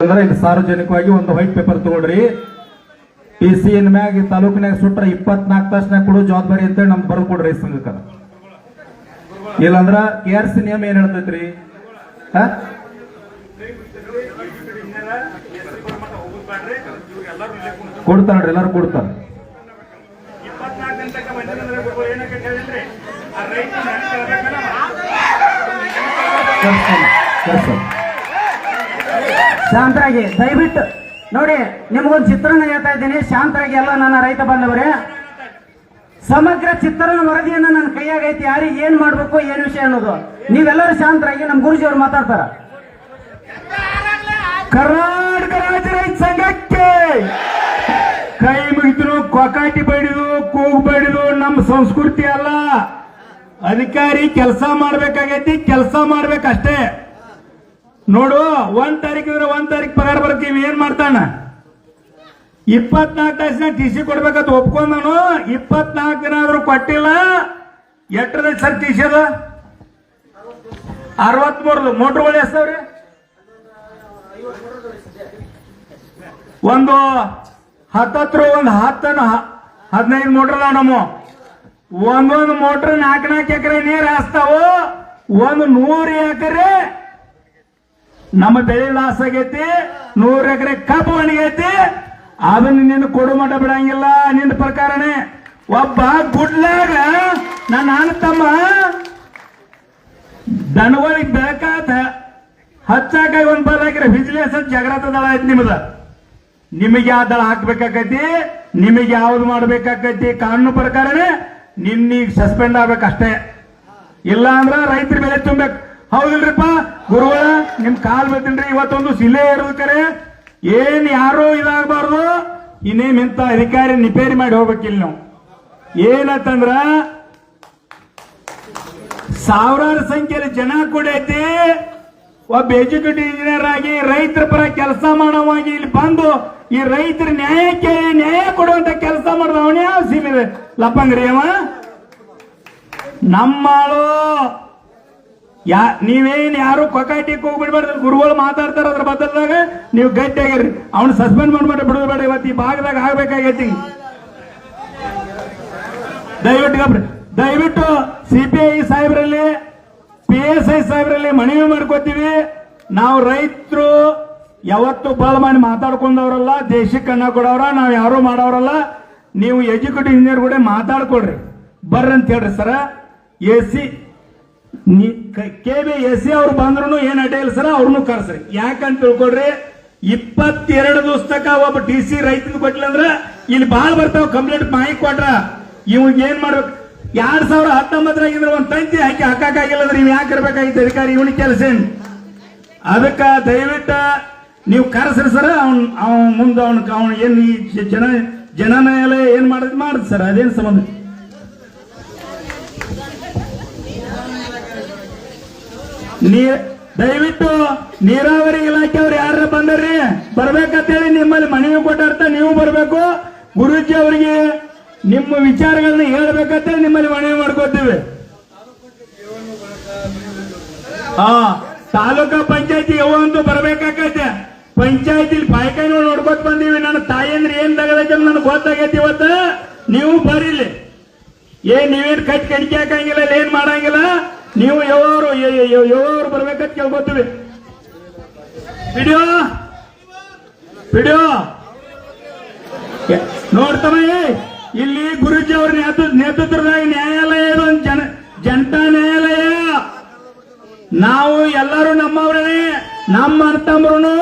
ಅಂದ್ರೆ ಇದು ಸಾರ್ವಜನಿಕವಾಗಿ ಒಂದು ವೈಟ್ ಪೇಪರ್ ತಗೊಳ್ರಿ. PC ಮ್ಯಾಗ ತಾಲೂಕಿನಾಗ ಸುಟ್ರ 24 ತಾಸನಾಗ ಕೊಡೋ ಜವಾಬ್ದಾರಿ ಅಂತೇಳಿ ನಮ್ದು ಬರೆದು ಕೊಡ್ರಿ ಸಂಘಕ್ಕ. ಇಲ್ಲಂದ್ರ KRC ನಿಯಮ ಏನ್ ಹೇಳ್ತೈತ್ರಿ? ಕೊಡ್ತಾರ್ರಿ, ಎಲ್ಲಾರು ಕೊಡ್ತಾರ. ಶಾಂತರಾಗಿ ದಯವಿಟ್ಟು ನೋಡಿ, ನಿಮ್ಗೊಂದು ಚಿತ್ರಣ ಹೇಳ್ತಾ ಇದ್ದೀನಿ. ಶಾಂತರಾಗಿ ಎಲ್ಲ ನನ್ನ ರೈತ ಬಾಂಧವರೇ, ಸಮಗ್ರ ಚಿತ್ರಣ ವರದಿಯನ್ನ ನನ್ನ ಕೈಯಾಗೈತಿ. ಯಾರಿಗೆ ಏನ್ ಮಾಡ್ಬೇಕು, ಏನ್ ವಿಷಯ ಅನ್ನೋದು ನೀವೆಲ್ಲರೂ ಶಾಂತರಾಗಿ. ನಮ್ಮ ಗುರುಜಿ ಅವ್ರು ಮಾತಾಡ್ತಾರ. ಕರ್ನಾಟಕ ರಾಜ್ಯ ರೈತ ಸಂಘಕ್ಕೆ ಕೈ ಮುಗಿದ್ರು, ಕೊಕಾಟಿ ಬಡಿದು, ಕೂಗು ಬಡಿದು ನಮ್ಮ ಸಂಸ್ಕೃತಿ ಅಲ್ಲ. ಅಧಿಕಾರಿ ಕೆಲಸ ಮಾಡ್ಬೇಕಾಗೈತಿ, ಕೆಲಸ ಮಾಡ್ಬೇಕಷ್ಟೇ. ನೋಡು, 1 ತಾರೀಕು ಇದ್ರೆ 1 ತಾರೀಕು ಪಗಾರ ಬರ್ತೀವಿ. ಏನ್ ಮಾಡ್ತಾನ? 24 ತಾಸಿನ TC ಕೊಡ್ಬೇಕಂತ ಒಪ್ಕೊಂಡನು. 24 ದಿನ ಆದ್ರೂ ಕೊಟ್ಟಿಲ್ಲ. ಎಟ್ಟದ ಸರ್ TC ಅದ? 63 ಮೋಟ್ರ್ಗಳು ಎಷ್ಟವ್ರಿ? ಒಂದು 10 ಒಂದು 10-15 ಮೋಟ್ರ್ ಅದಾವ. ನಮ್ಮ ಒಂದೊಂದು ಮೋಟ್ರ್ 4 ಎಕರೆ ನೀರು ಹಾಸ್ತಾವು. 100 ಎಕರೆ ನಮ್ಮ ಬೆಳೆ ಲಾಸ್ ಆಗೈತಿ. 100 ಎಕರೆ ಕಬ್ಬು ಒಣಗೈತಿ. ಅದನ್ನ ನಿನ್ನ ಕೊಡು ಮಠ ಬಿಡಂಗಿಲ್ಲ. ನಿನ್ನ ಪ್ರಕಾರನೇ ಒಬ್ಬ ಗುಡ್ಲಾಗ ನನ್ನ ಅಣ್ಣ ತಮ್ಮ ದನಗಳಿಗೆ ಬೇಕಾದ ಹಚ್ಚಾಕಾಯಿ ಒಂದ್ ಬಲ್ ಹಾಕಿರ ವಿಜಿಲೆನ್ಸ್ ಜಗರಾತ ದಳ ಐತಿ ನಿಮ್ದ. ನಿಮಗೆ ಯಾವ ದಳ ಹಾಕ್ಬೇಕಾಕೈತಿ, ನಿಮಗೆ ಯಾವ್ದು ಮಾಡ್ಬೇಕಾಕೈತಿ ಕಾನೂನು ಪ್ರಕಾರನೇ ನಿನ್ನೀಗ ಸಸ್ಪೆಂಡ್ ಆಗ್ಬೇಕಷ್ಟೇ. ಇಲ್ಲ ಅಂದ್ರ ರೈತರ ಬೆಲೆ ತುಂಬಬೇಕು. ಹೌದಿಲ್ರಿಪ್ಪ ಗುರುಗಳ, ನಿಮ್ ಕಾಲ್ ಬರ್ತೀನ್ರಿ. ಇವತ್ತೊಂದು ಸಿಲೆ ಇರೋದಕ್ಕೆ ಏನ್ ಯಾರು ಇದಾಗಬಾರ್ದು. ಇನ್ನೇನ್ ಇಂತ ಅಧಿಕಾರಿ ರಿಪೇರಿ ಮಾಡಿ ಹೋಗ್ಬೇಕಿಲ್ಲ ನಾವು. ಏನಂತಂದ್ರ ಸಾವಿರಾರು ಸಂಖ್ಯೆಯಲ್ಲಿ ಜನ ಕೂಡ ಐತಿ. ಒಬ್ಬ ಎಜುಕೇಟೆಡ್ ಇಂಜಿನಿಯರ್ ಆಗಿ ರೈತರ ಪರ ಕೆಲಸ ಮಾಡೋವಾಗಿ ಇಲ್ಲಿ ಬಂದು ಈ ರೈತರ ನ್ಯಾಯಕ್ಕೆ ನ್ಯಾಯ ಕೊಡುವಂತ ಕೆಲಸ ಮಾಡಿದ ಅವನೇ ಯಾವ ಸೀಮಿದೆ ಲಪ್ಪಂಗ್ರಿ ಅವ ನಮ್ಮಾಳು. ನೀವೇನ್ ಯಾರು ಕೊಕಾಟಿಗೆ ಹೋಗ್ಬಿಡ್ಬಾರ್ದು. ಗುರುಗಳು ಮಾತಾಡ್ತಾರ, ಅದ್ರ ಬದಲಾಗ ನೀವು ಗಟ್ಟಿಯಾಗಿರ್ರಿ. ಅವ್ನು ಸಸ್ಪೆಂಡ್ ಮಾಡ್ಬಿಟ್ಟು ಬಿಡೋದು ಬೇಡ. ಇವತ್ತು ಈ ಭಾಗದಾಗ ಆಗ್ಬೇಕಾಗೈತಿ. ದಯವಿಟ್ಟು CPI ಸಾಹೇಬ್ರಲ್ಲಿ, PSI ಸಾಹೇಬ್ರಲ್ಲಿ ಮನವಿ ಮಾಡ್ಕೋತೀವಿ. ನಾವು ರೈತರು ಯಾವತ್ತು ಬಾಳ ಮಾಡಿ ಮಾತಾಡ್ಕೊಂಡವ್ರಲ್ಲ, ದೇಶಕ್ಕೆ ಅನ್ನ ಕೊಡವ್ರ, ನಾವ್ ಯಾರು ಮಾಡೋರಲ್ಲ. ನೀವು ಎಜುಕೇಟೆಡ್ ಇಂಜಿನಿಯರ್ ಕೂಡ ಮಾತಾಡ್ಕೊಡ್ರಿ, ಬರ್ರಿ ಅಂತ ಹೇಳ್ರಿ. ಸರ KBSC ಅವ್ರು ಬಂದ್ರು ಏನ್ ಅಡ್ಡಿಲ್ಲ ಸರ, ಅವ್ರನ್ನು ಕರ್ಸ್ರಿ. ಯಾಕಂತ ತಿಳ್ಕೊಡ್ರಿ, 22 ದಿವಸಕ್ಕ ಒಬ್ಬ DC ರೈತನ ಕೊಟ್ಟಿಲ್ಲ ಅಂದ್ರ ಇಲ್ಲಿ ಬಾಳ್ ಬರ್ತಾವ ಕಂಪ್ಲೇಂಟ್. ಮಾಹಿತಿ ಕೊಟ್ರ ಇವಾಗ ಏನ್ ಮಾಡ್ಬೇಕು? 2019 ಒಂದ್ ತಂತಿ ಹಾಕಿ ಹಾಕಾಗಿಲ್ಲ ಅಂದ್ರೆ ಇವ್ ಯಾಕೆ ಇರ್ಬೇಕಾಗಿತ್ತು ಅಧಿಕಾರಿ? ಇವನಿಗೆ ಕೆಲಸ ಏನ್? ಅದಕ್ಕ ದಯವಿಟ್ಟ ನೀವು ಕರೆಸ್ರಿ ಸರ. ಅವ್ನ ಮುಂದೆ ಅವ್ನ ಏನ್ ಈ ಜನ ನ್ಯಾಯಾಲಯ ಏನ್ ಮಾಡುದು ಸರ್, ಅದೇನ್ ಸಂಬಂಧ? ದಯವಿಟ್ಟು ನೀರಾವರಿ ಇಲಾಖೆ ಅವ್ರು ಯಾರ ಬಂದ್ರಿ ಬರ್ಬೇಕಂತೇಳಿ ನಿಮ್ಮಲ್ಲಿ ಮನವಿ ಕೊಟ್ಟಾರ್ಥ. ನೀವು ಬರ್ಬೇಕು. ಗುರೂಜಿ ಅವರಿಗೆ ನಿಮ್ಮ ವಿಚಾರಗಳನ್ನ ಹೇಳ್ಬೇಕಂತೇಳಿ ನಿಮ್ಮಲ್ಲಿ ಮನವಿ ಮಾಡ್ಕೋತೀವಿ. ತಾಲೂಕಾ ಪಂಚಾಯತಿ ಯಾವಂತೂ ಬರ್ಬೇಕಾಗೈತೆ. ಪಂಚಾಯತಿ ಬಾಯ್ಕಾಯಿ ನೋಡ್ಕೊತ ಬಂದೀವಿ. ನನ್ನ ತಾಯಿ ಅಂದ್ರೆ ಏನ್ ತಗದೈತೆ ನನಗೆ ಗೊತ್ತಾಗೈತಿ. ಇವತ್ತ ನೀವು ಬರೀಲಿ. ನೀವೇನ್ ಕಟ್ಟಿ ಹಾಕಂಗಿಲ್ಲ, ಏನ್ ಮಾಡಂಗಿಲ್ಲ. ನೀವು ಯಾವ್ರು ಬರ್ಬೇಕಂತ ಕೇಳ್ಕೊತೀವಿ. ವಿಡಿಯೋ ನೋಡ್ತಮ್ಮ. ಇಲ್ಲಿ ಗುರೂಜಿ ಅವ್ರ ನೇತೃತ್ವದಾಗ ನ್ಯಾಯಾಲಯ ಇದು, ಜನತಾ ನ್ಯಾಯಾಲಯ. ನಾವು ಎಲ್ಲರೂ ನಮ್ಮವ್ರೇ, ನಮ್ಮ ಅರ್ಥಂಬ್ರು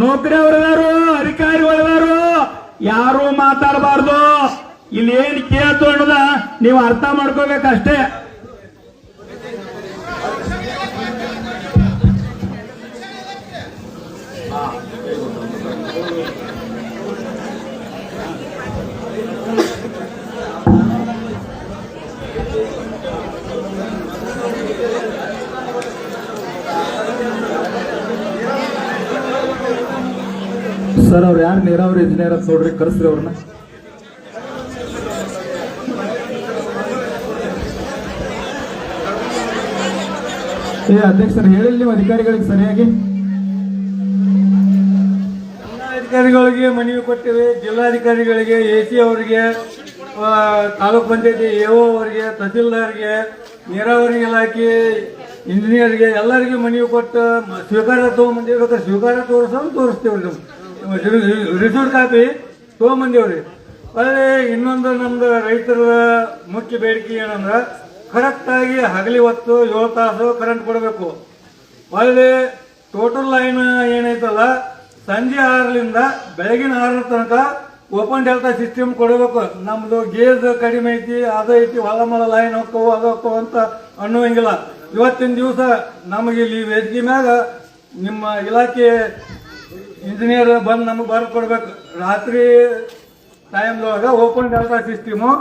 ನೌಕರಿ ಅವರದಾರು, ಅಧಿಕಾರಿಗಳದಾರು. ಯಾರು ಮಾತಾಡಬಾರ್ದು. ಇಲ್ಲಿ ಏನ್ ಕೇಳ್ತು ಅನ್ನೋದ ನೀವು ಅರ್ಥ ಮಾಡ್ಕೋಬೇಕಷ್ಟೇ. ಸರ್ ಅವ್ರು ಯಾರು ನೀರಾವರಿ ಇಂಜಿನಿಯರ್ ಅಂತ ನೋಡ್ರಿ, ಕರೆಸ್ರಿ ಅವ್ರನ್ನ. ಅಧ್ಯಕ್ಷರು ಹೇಳಿಲ್ಲ ನೀವು ಅಧಿಕಾರಿಗಳಿಗೆ ಸರಿಯಾಗಿ? ಅಧಿಕಾರಿಗಳಿಗೆ ಮನವಿ ಕೊಟ್ಟಿವೆ. ಜಿಲ್ಲಾಧಿಕಾರಿಗಳಿಗೆ, ಎಸಿ ಅವರಿಗೆ, ತಾಲೂಕ್ ಪಂಚಾಯತಿ ಎಒ ಅವರಿಗೆ, ತಹಸೀಲ್ದಾರ್ಗೆ, ನೀರಾವರಿ ಇಲಾಖೆ ಇಂಜಿನಿಯರ್ಗೆ ಎಲ್ಲರಿಗೂ ಮನವಿ ಕೊಟ್ಟು ಸ್ವೀಕಾರ ತೊಗೊಂಬಂದಿರ್ಬೇಕಾದ್ರೆ ಸ್ವೀಕಾರ ತೋರಿಸ್ತೀವ್ರಿ. Received copy ತೊಗೊಂಬಂದಿವ್ರಿ. ಒಳ್ಳೆ ಇನ್ನೊಂದು ನಮ್ದು ರೈತರ ಮುಖ್ಯ ಬೇಡಿಕೆ ಏನಂದ್ರೆ ಕರೆಕ್ಟಾಗಿ ಹಗಲಿ ಹೊತ್ತು 7 ತಾಸು ಕರೆಂಟ್ ಕೊಡಬೇಕು. ಒಳ್ಳೆ ಟೋಟಲ್ ಲೈನ್ ಏನೈತಲ್ಲ ಸಂಜೆ 6ರಿಂದ ಬೆಳಗಿನ 6 ತನಕ ಓಪನ್ ಡೆಲ್ಟಾ ಸಿಸ್ಟಮ್ ಕೊಡಬೇಕು. ನಮ್ದು ಗೇಜ್ ಕಡಿಮೆ ಐತಿ, ಅದು ಐತಿ, ಹೊಲ ಮಲ ಲೈನ್ ಹೋಕ್ಕವು ಅದು ಹೋಕ್ಕವು ಅಂತ ಅನ್ನುವಂಗಿಲ್ಲ. ಇವತ್ತಿನ ದಿವಸ ನಮಗೆ ಇಲ್ಲಿ ವೇದಿಕೆ ಮ್ಯಾಗ ನಿಮ್ಮ ಇಲಾಖೆ ಇಂಜಿನಿಯರ್ ಬಂದು ನಮಗೆ ಬರೆದು ಕೊಡ್ಬೇಕು. ರಾತ್ರಿ ಟೈಮ್ದೊಳಗ ಓಪನ್ ಡೆಲ್ಟಾ ಸಿಸ್ಟಮು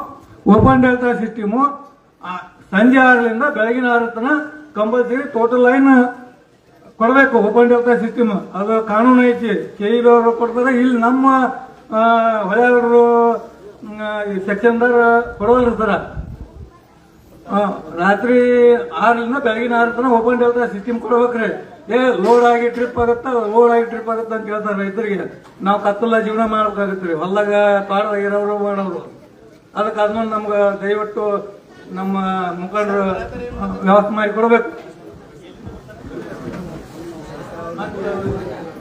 ಸಂಜೆ 6ರಿಂದ ಬೆಳಗಿನ 6 ತನಕ ಕಂಪಲ್ಸರಿ ಟೋಟಲ್ ಲೈನ್ ಕೊಡಬೇಕು. ಓಪನ್ ಡೆಲ್ಟಾ ಸಿಸ್ಟಮ್ ಅದು ಕಾನೂನು ಐತಿ. ಕೆಇದವರು ಕೊಡ್ತಾರೆ. ಇಲ್ಲಿ ನಮ್ಮ ಹೊಳೆಯವರು ಸೆಕ್ಷನ್ದಾರ ಕೊಡೋಲ್ಲ ಸರ. ರಾತ್ರಿ 6ರಿಂದ ಬೆಳಗಿನ 6 ತನಕ ಓಪನ್ ಡೆಲ್ಟಾ ಸಿಸ್ಟಮ್ ಕೊಡ್ಬೇಕ್ರಿ. ಲೋಡ್ ಆಗಿ ಟ್ರಿಪ್ ಆಗುತ್ತಾ ಅಂತ ಹೇಳ್ತಾರೆ ರೈತರಿಗೆ. ನಾವು ಕತ್ತಲ ಜೀವನ ಮಾಡ್ಬೇಕಾಗತ್ರಿ. ಹೊಲ್ದಾಗ ಪಾಡದಾಗ ಇರೋರು ಮಾಡೋರು. ಅದಕ್ಕೆ ಆದ್ಮೇಲೆ ನಮ್ಗೆ ದಯವಿಟ್ಟು ನಮ್ಮ ಮುಖಂಡರು ವ್ಯವಸ್ಥೆ ಮಾಡಿ ಕೊಡಬೇಕು.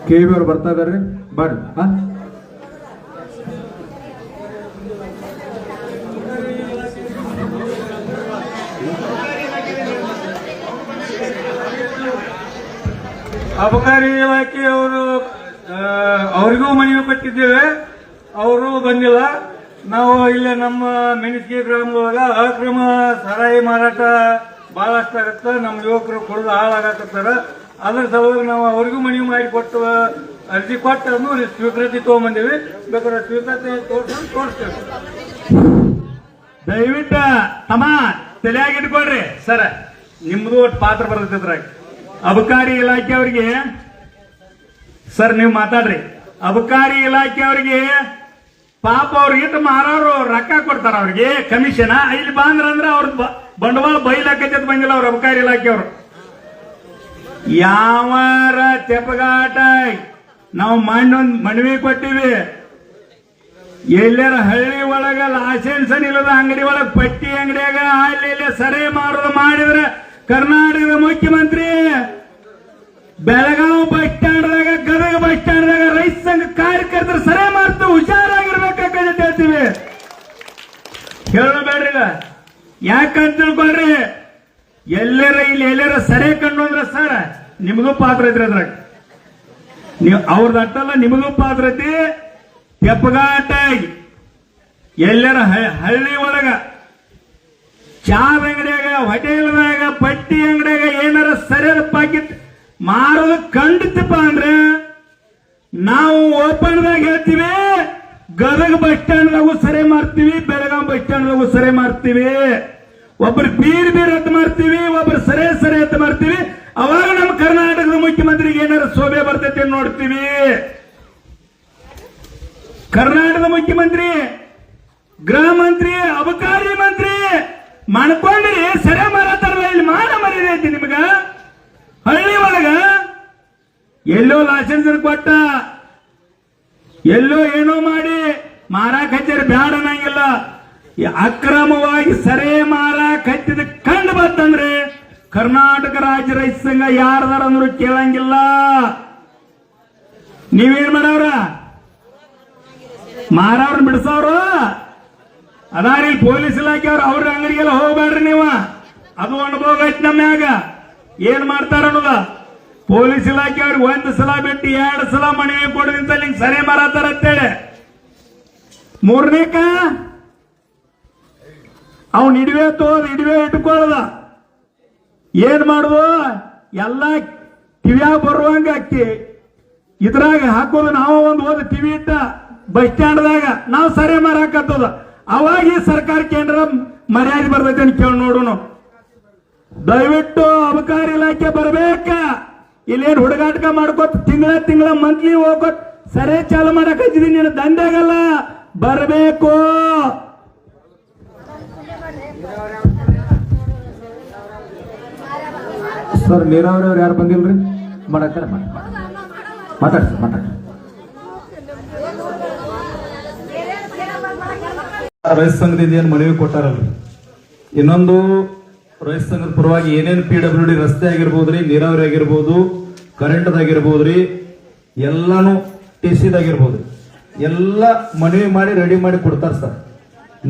KV ಅವ್ರು ಬರ್ತಾ ಇದಾರೆ, ಬರ್ರಿ. ಅಬಕಾರಿ ಇಲಾಖೆಯವರು ಅವರಿಗೂ ಮನವಿ ಕೊಟ್ಟಿದ್ದೇವೆ, ಅವರು ಬಂದಿಲ್ಲ. ನಾವು ಇಲ್ಲೇ ನಮ್ಮ ಮೆಣಸಿಗೆ ಗ್ರಾಮದೊಳಗ ಅಕ್ರಮ ಸಾರಾಯಿ ಮಾರಾಟ ಬಹಳಷ್ಟು ಆಗತ್ತ. ನಮ್ಮ ಯುವಕರು ಕುಡಿದು ಹಾಳಾಗತ್ತಾರ. ಅದ್ರ ಸಲುವಾಗಿ ನಾವು ಅವರಿಗೂ ಮನವಿ ಮಾಡಿಕೊಟ್ಟು ಅರ್ಜಿ ಕೊಟ್ಟು ಸ್ವೀಕೃತಿ ತಗೊಂಬಂದಿವಿ. ಬೇಕಾದ್ರೆ ಸ್ವೀಕೃತಿ ತೋರಿಸ್ತೇವೆ. ದಯವಿಟ್ಟು ತಮ್ಮ ತಲೆಯಾಗಿಟ್ಕೊಳ್ರಿ ಸರ್, ನಿಮ್ದು ಒಟ್ಟು ಪಾತ್ರ ಬರ್ತೈತ್ರಾಗ. ಅಬಕಾರಿ ಇಲಾಖೆಯವರಿಗೆ ಸರ್ ನೀವು ಮಾತಾಡ್ರಿ. ಅಬಕಾರಿ ಇಲಾಖೆಯವರಿಗೆ ಪಾಪ ಅವ್ರಿಗೆ ಮಾರೋರು ರೊಕ್ಕ ಕೊಡ್ತಾರ, ಅವ್ರಿಗೆ ಕಮಿಷನ್. ಇಲ್ಲಿ ಬಂದ್ರಂದ್ರೆ ಅವ್ರ ಬಂಡವಾಳ ಬೈಲಾಕೈತೆ ಬಂದಿಲ್ಲ ಅವ್ರ ಅಬಕಾರಿ ಇಲಾಖೆಯವರು. ಯಾವಾರ ತೆಪ್ಪಗಾಟ ನಾವು ಮನವಿ ಕೊಟ್ಟಿವಿ. ಎಲ್ಲರ ಹಳ್ಳಿ ಒಳಗ ಲೈಸೆನ್ಸ್ ಇಲ್ಲದ ಅಂಗಡಿ ಒಳಗ ಪಟ್ಟಿ ಅಂಗಡಿಯಾಗ ಅಲ್ಲಿ ಸರೆ ಮಾರೋದು ಮಾಡಿದ್ರೆ ಕರ್ನಾಟಕದ ಮುಖ್ಯಮಂತ್ರಿ ಬೆಳಗಾವಿ ಬಸ್ ಸ್ಟ್ಯಾಂಡ್ದಾಗ, ಗದಗ ಬಸ್ ಸ್ಟ್ಯಾಂಡ್ದಾಗ ರೈತ ಸಂಘ ಕಾರ್ಯಕರ್ತರು ಸರೆ ಮಾಡ್ತಾ ಹುಷಾರಾಗಿರ್ಬೇಕಾಗತ್ತೆ ಹೇಳ್ತೀವಿ. ಹೇಳಬೇಡ್ರಿ ಈಗ. ಯಾಕಂತ ತಿಳ್ಕೊಳ್ರಿ, ಎಲ್ಲರ ಸರೆ ಕಂಡು ಅಂದ್ರೆ ಸರ್ ನಿಮಗೂ ಪಾತ್ರ ಐತ್ರಿ ಅದ್ರಾಗ. ನೀವು ಅವ್ರದ್ದು ಅಟ್ಟಲ್ಲ, ನಿಮಗೂ ಪಾತ್ರ ಐತಿ. ತೆಪ್ಪಗಾಟ ಎಲ್ಲರ ಹಳ್ಳಿ ಒಳಗ ಚಾದ ಅಂಗಡಿಯಾಗ, ಹೋಟೆಲ್ದಾಗ, ಪಟ್ಟಿ ಅಂಗಡಿಯಾಗ ಏನಾರ ಸರಿಯಾದ ಪಾಕಿಟ್ ಮಾರೋದು ಖಂಡಿತಪ್ಪ ಅಂದ್ರೆ ನಾವು ಓಪನ್ದಾಗ ಹೇಳ್ತೀವಿ. ಗದಗ ಬಸ್ ಸ್ಟ್ಯಾಂಡ್ದಾಗೂ ಸರಿ ಮಾಡ್ತೀವಿ, ಬೆಳಗಾವಿ ಬಸ್ ಸ್ಟ್ಯಾಂಡ್ದಾಗೂ ಸರಿ ಮಾಡ್ತೀವಿ. ಒಬ್ಬರು ಬೀರ್ ಎತ್ತು ಮಾಡ್ತೀವಿ, ಒಬ್ಬರು ಸರಿ ಎತ್ತು ಮಾಡ್ತೀವಿ. ಅವಾಗ ನಮ್ಮ ಕರ್ನಾಟಕದ ಮುಖ್ಯಮಂತ್ರಿಗೆ ಏನಾರ ಶೋಭೆ ಬರ್ತೈತೆ ನೋಡ್ತೀವಿ. ಕರ್ನಾಟಕದ ಮುಖ್ಯಮಂತ್ರಿ, ಗೃಹ ಮಂತ್ರಿ, ಅಬಕಾರಿ ಮಂತ್ರಿ ಮಾಡ್ಕೊಂಡ್ರಿ ಸರಿ ಮಾರತಾರಲ್ಲ. ಇಲ್ಲಿ ಮಾನ ಮರ್ಯಾದೆ ಐತಿ ನಿಮ್ಗ? ಹಳ್ಳಿ ಒಳಗ ಎಲ್ಲೋ ಲೈಸೆನ್ಸ್ ಕೊಟ್ಟ, ಎಲ್ಲೋ ಏನೋ ಮಾಡಿ ಮಾರಾಕ್ ಹಚ್ಚಾರ, ಬ್ಯಾಡ ಅನ್ನಂಗಿಲ್ಲ. ಅಕ್ರಮವಾಗಿ ಸರೆ ಮಾರಾಕ್ ಹಚ್ಚಿದ ಕಂಡು ಬಂತಂದ್ರೆ ಕರ್ನಾಟಕ ರಾಜ್ಯ ರೈತ ಸಂಘ ಯಾರದಾರ ಅಂದ್ರು ಕೇಳಂಗಿಲ್ಲ. ನೀವೇನ್ ಮಾಡವ್ರ? ಮಾರವ್ರನ್ನ ಬಿಡಿಸೋರು ಅದಾರಿ ಪೊಲೀಸ್ ಇಲಾಖೆಯವ್ರು. ಅವ್ರ ಅಂಗಡಿಗೆಲ್ಲ ಹೋಗ್ಬೇಡ್ರಿ ನೀವು. ಅದು ಅನುಭವ ಐತಿ ನಮ್ಮ ಮ್ಯಾಗ. ಏನ್ ಮಾಡ್ತಾರ ಅನ್ನೋದ ಪೊಲೀಸ್ ಇಲಾಖೆಯವ್ರಿಗೆ 1 ಸಲ ಬಿಟ್ಟು 2 ಸಲ ಮನವಿ ಕೊಡೋದ್ರಿಂದ ನಿಂಗೆ ಸರಿ ಮಾರಾತಾರ ಅಂತೇಳಿ. 3ನೇಕ ಅವ್ನು ಇಡುವೆ ಇಟ್ಕೊಳ್ಳದ. ಏನ್ ಮಾಡುದು? ಎಲ್ಲ ಕಿವಿಯಾಗ ಬರುವಂಗ ಇದ್ರಾಗ ಹಾಕೋದು. ನಾವು ಒಂದು ಹೋದ ಟಿವಿ ಇಟ್ಟ ಬಸ್ ಸ್ಟ್ಯಾಂಡ್ದಾಗ ನಾವು ಸರಿ ಮಾರಾಕತ್ತದ. ಅವಾಗ ಈ ಸರ್ಕಾರಕ್ಕೆ ಏನಾರ ಮರ್ಯಾದೆ ಬರ್ತೈತೆ ಅಂತ ಕೇಳಿ ನೋಡೋಣ. ದಯವಿಟ್ಟು ಅಬಕಾರಿ ಇಲಾಖೆ ಬರ್ಬೇಕ. ಇಲ್ಲೇನು ಹುಡುಗಾಟಕ ಮಾಡ್ಕೋತ ತಿಂಗಳ ಮಂತ್ಲಿ ಹೋಗೋತ್ ಸರಿ ಚಾಲು ಮಾಡಕ್ ಹಚ್ಚಿದೀನಿ. ನೀನು ದಂಡೆಗಲ್ಲ, ಬರಬೇಕು. ಸರ್ ನೀರಾವರಿ ಅವ್ರು ಯಾರು ಬಂದಿಲ್ರಿ? ಮಾತಾಡ್ರಿ. ರೈತ ಸಂಘದಿಂದ ಏನು ಮನವಿ ಕೊಟ್ಟಾರಲ್ಲ, ಇನ್ನೊಂದು ರೈತ ಸಂಘದ ಪರವಾಗಿ ಏನೇನು PWD ರಸ್ತೆ ಆಗಿರ್ಬೋದ್ರಿ, ನೀರಾವರಿ ಆಗಿರ್ಬೋದು, ಕರೆಂಟ್ದಾಗಿರ್ಬೋದ್ರಿ, ಎಲ್ಲಾನು TCದಾಗಿರ್ಬೋದು, ಎಲ್ಲ ಮನವಿ ಮಾಡಿ ರೆಡಿ ಮಾಡಿ ಕೊಡ್ತಾರ ಸರ್.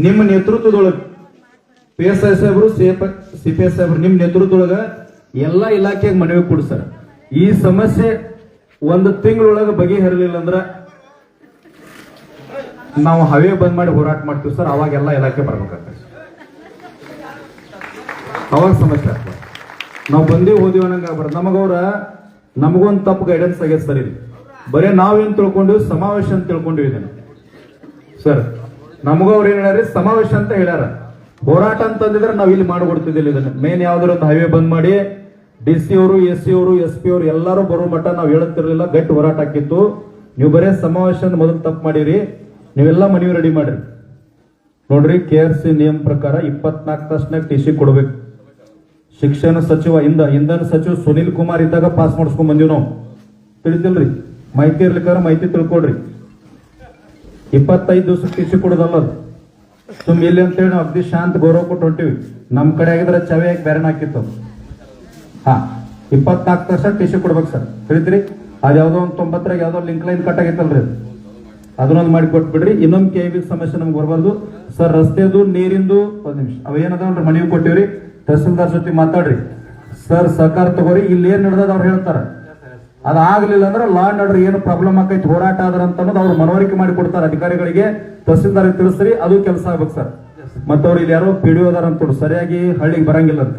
ನಿಮ್ಮ ನೇತೃತ್ವದೊಳಗೆ PSI ಸಾಹೇಬರು, CPS ಸಾಹೇಬರು ನಿಮ್ಮ ನೇತೃತ್ವದೊಳಗ ಎಲ್ಲ ಇಲಾಖೆಗೆ ಮನವಿ ಕೊಡಿ ಸರ್. ಈ ಸಮಸ್ಯೆ ಒಂದು ತಿಂಗಳೊಳಗೆ ಬಗೆಹರಲಿಲ್ಲ ಅಂದ್ರ ನಾವು ಹವೆ ಬಂದ್ ಮಾಡಿ ಹೋರಾಟ ಮಾಡ್ತೀವಿ ಸರ್. ಅವಾಗೆಲ್ಲ ಇಲಾಖೆ ಬರ್ಬೇಕಾಗ್ತದೆ, ಅವಾಗ ಸಮಸ್ಯೆ ಆಗ್ತದೆ. ನಾವು ಬಂದೀವಿ ಹೋದಿವಿ ಅನ್ನಂಗ ಆಗ್ಬಾರ್ದು. ನಮಗೊಂದು ತಪ್ಪು ಗೈಡೆನ್ಸ್ ಆಗ್ಯದ ಸರ್. ಇಲ್ಲಿ ಬರೀ ನಾವೇನ್ ತಿಳ್ಕೊಂಡಿವಿ, ಸಮಾವೇಶ ಅಂತ ತಿಳ್ಕೊಂಡಿವಿ ಇದನ್ನ ಸರ್. ನಮಗವ್ರು ಏನ್ ಹೇಳ್ಯಾರ, ಸಮಾವೇಶ ಅಂತ ಹೇಳ್ಯಾರ. ಹೋರಾಟ ಅಂತಂದಿದ್ರೆ ನಾವ್ ಇಲ್ಲಿ ಮಾಡ್ಕೊಡ್ತಿದ್ದಿಲ್ಲ ಇದನ್ನ. ಮೇನ್ ಯಾವ್ದಾರ ಒಂದು ಹೈವೇ ಬಂದ್ ಮಾಡಿ DC ಅವರು, SC ಅವರು, SP ಅವರು ಎಲ್ಲಾರು ಬರೋ ಮಟ್ಟ ನಾವ್ ಹೇಳುತ್ತಿರ್ಲಿಲ್ಲ, ಗಟ್ಟಿ ಹೋರಾಟ ಹಾಕಿತ್ತು. ನೀವು ಬರೇ ಸಮಾವೇಶ ಅಂತ ಮೊದಲು ತಪ್ಪು ಮಾಡಿರಿ. ನೀವೆಲ್ಲ ಮನವಿ ರೆಡಿ ಮಾಡ್ರಿ. ನೋಡ್ರಿ, KRC ನಿಯಮ ಪ್ರಕಾರ 24 ತಾಸ್ನಾಗ TC ಕೊಡ್ಬೇಕು. ಶಿಕ್ಷಣ ಸಚಿವ ಇಂಧನ ಸಚಿವ ಸುನಿಲ್ ಕುಮಾರ್ ಇದ್ದಾಗ ಪಾಸ್ ಮಾಡಿಸ್ಕೊಂಡ್ ಬಂದಿವಿ ನಾವು. ತಿಳಿತಿಲ್ರಿ? ಮಾಹಿತಿ ಇರ್ಲಿಕ್ಕಾರ ಮಾಹಿತಿ ತಿಳ್ಕೊಡ್ರಿ. 25 ದಿವಸಕ್ಕೆ TC ಕೊಡೋದಲ್ಲ ಅದು. ಸುಮ್ ಇಲ್ಲಿ ಅಂತೇಳಿ ನಾವು ಅಗ್ದಿ ಶಾಂತ ಗೌರವ ಕೊಟ್ಟು ಹೊಂಟಿವಿ. ನಮ್ ಕಡೆ ಆಗಿದ್ರೆ ಚವೆಯಾಗಿ ಬೇರೆ ಹಾಕಿತ್ತು. 24 ತಾಸ TC ಕೊಡ್ಬೇಕು ಸರ್. ತಿಳಿದ್ರಿ? ಅದ್ಯಾವ್ದೋ ಒಂದು 90ರಾಗ ಯಾವ್ದೋ ಲಿಂಕ್ ಲೈನ್ ಕಟ್ ಆಗೈತಲ್ರಿ, ಅದನ್ನೊಂದು ಮಾಡಿ ಕೊಟ್ಬಿಡ್ರಿ. ಇನ್ನೊಂದು KV ಸಮಸ್ಯೆ ನಮ್ಗೆ ಬರಬಾರ್ದು ಸರ್. ರಸ್ತೆದು, ನೀರಿಂದು, 1 ನಿಮಿಷ ಅವೇನದಲ್ರಿ ಮನವಿ ಕೊಟ್ಟಿವ್ರಿ. ತಹಸೀಲ್ದಾರ್ ಜೊತೆ ಮಾತಾಡ್ರಿ ಸರ್, ಸಹಕಾರ ತಗೋರಿ. ಇಲ್ಲಿ ಏನ್ ನಡೆದ ಅವ್ರು ಹೇಳ್ತಾರ. ಅದಾಗ್ಲಿಲ್ಲ ಅಂದ್ರೆ ಲಾ ಅಂಡ್ ಆರ್ಡರ್ ಏನು ಪ್ರಾಬ್ಲಮ್ ಆಕೈತಿ, ಹೋರಾಟ ಆದ್ರ ಅಂತ ಅನ್ನೋದು ಅವ್ರು ಮನವರಿಕೆ ಮಾಡಿ ಕೊಡ್ತಾರೆ ಅಧಿಕಾರಿಗಳಿಗೆ. ತಹಸೀಲ್ದಾರ್ ತಿಳಿಸ್ರಿ, ಅದು ಕೆಲಸ ಆಗ್ಬೇಕು ಸರ್. ಮತ್ತವ್ರು ಇಲ್ಲಿ ಯಾರೋ PDO ಅದಾರ ಅಂತ ಸರಿಯಾಗಿ ಹಳ್ಳಿಗೆ ಬರಂಗಿಲ್ಲ ಅಂತ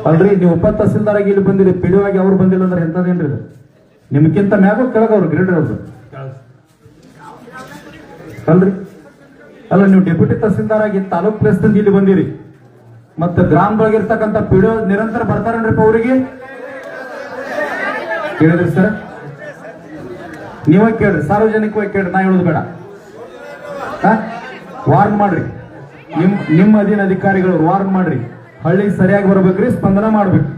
ಅಲ್ರಿ. ನೀವು ಉಪ ತಹಸೀಲ್ದಾರ್ ಆಗಿ ಇಲ್ಲಿ ಬಂದಿರಿ, PDO ಆಗಿ ಅವ್ರು ಬಂದಿಲ್ಲ ಅಂದ್ರೆ ಎಂತದೇನ್ರಿ ಇದು? ನಿಮ್ಗಿಂತ ಮ್ಯಾಗ ಕೆಳಗವ್ರು ಗ್ರೇಡರ್ ಅವ್ರು ಅಲ್ರಿ. ಅಲ್ಲ, ನೀವು ಡೆಪ್ಯೂಟಿ ತಹಸೀಲ್ದಾರ್ ಆಗಿ ತಾಲೂಕ್ ಪ್ಲೇಸ್ ಇಲ್ಲಿ ಬಂದಿರಿ, ಮತ್ತೆ ಗ್ರಾಮದೊಳಗಿರ್ತಕ್ಕಂಥ PDO ನಿರಂತರ ಬರ್ತಾರನ್ರಿಪ್ಪ ಅವರಿಗೆ. ಕೇಳಿದ್ರಿ ಸರ್? ನೀವೇ ಕೇಳ್ರಿ, ಸಾರ್ವಜನಿಕವಾಗಿ ಕೇಳ್ರಿ, ನಾ ಹೇಳೋದು ಬೇಡ. ವಾರ್ನ್ ಮಾಡ್ರಿ, ನಿಮ್ಮ ಅಧೀನ ಅಧಿಕಾರಿಗಳು ವಾರ್ನ್ ಮಾಡ್ರಿ. ಹಳ್ಳಿಗೆ ಸರಿಯಾಗಿ ಬರ್ಬೇಕ್ರಿ, ಸ್ಪಂದನ ಮಾಡ್ಬೇಕು.